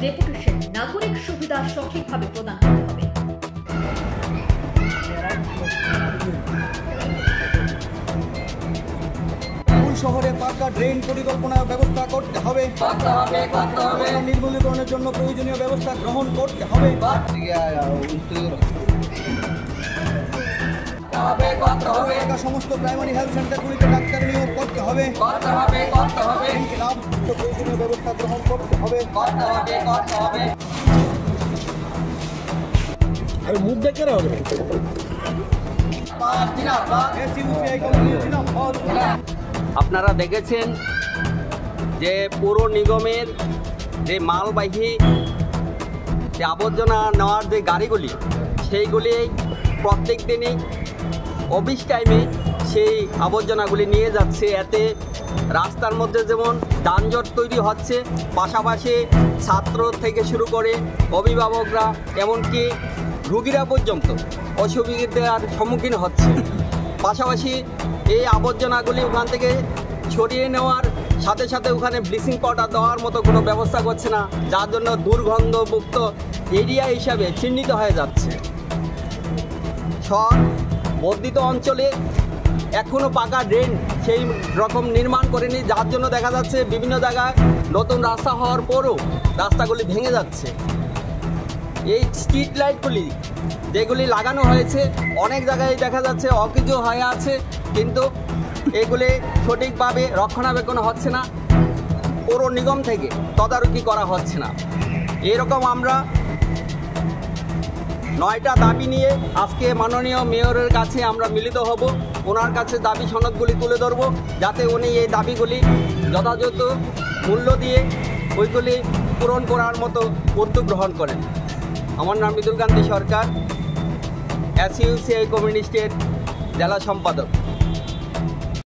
Deputation নাগরিক সুবিধা সঠিকভাবে প্রদান করতে হবে। শহরে পাকা ড্রেন পরিকল্পনার ব্যবস্থা করতে হবে, নির্মূলীকরণের জন্য প্রয়োজনীয় ব্যবস্থা গ্রহণ করতে হবে। সমস্ত প্রাইমারি হেলথ সেন্টারগুলিতে ডাক্তার নিয়োগ করতে হবে, প্রয়োজনীয় ব্যবস্থা গ্রহণ করতে হবে। মুখ দেখে হবে। আপনারা দেখেছেন যে পৌর নিগমের যে মালবাহী যে আবর্জনা নেওয়ার যে গাড়িগুলি, সেইগুলি প্রত্যেক দিনই অফিস টাইমে সেই আবর্জনাগুলি নিয়ে যাচ্ছে। এতে রাস্তার মধ্যে যেমন যানজট তৈরি হচ্ছে, পাশাপাশি ছাত্র থেকে শুরু করে অভিভাবকরা এমনকি রোগীরা পর্যন্ত অসুবিধার সম্মুখীন হচ্ছে। পাশাপাশি এই আবর্জনাগুলি ওখান থেকে ছড়িয়ে নেওয়ার সাথে সাথে ওখানে ব্লিচিং পাউডার দেওয়ার মতো কোনো ব্যবস্থা করছে না, যার জন্য দুর্গন্ধমুক্ত এরিয়া হিসাবে চিহ্নিত হয়ে যাচ্ছে। বর্ধিত অঞ্চলে এখনও পাকা ড্রেন সেই রকম নির্মাণ করেনি, যার জন্য দেখা যাচ্ছে বিভিন্ন জায়গায় নতুন রাস্তা হওয়ার পরও রাস্তাগুলি ভেঙে যাচ্ছে। এই স্ট্রিট লাইটগুলি যেগুলি লাগানো হয়েছে অনেক জায়গায় দেখা যাচ্ছে অকেজো হয়ে আছে, কিন্তু এগুলি সঠিকভাবে রক্ষণাবেক্ষণ হচ্ছে না, পৌর নিগম থেকে তদারকি করা হচ্ছে না। এরকম আমরা 9টা দাবি নিয়ে আজকে মাননীয় মেয়রের কাছে আমরা মিলিত হব। ওনার কাছে দাবি সনদগুলি তুলে ধরব, যাতে উনি এই দাবিগুলি যথাযথ মূল্য দিয়ে ওইগুলি পূরণ করার মতো উদ্যোগ গ্রহণ করেন। আমার নাম মৃদুল কান্তি সরকার, এসইউসিআই কমিউনিস্টের জেলা সম্পাদক।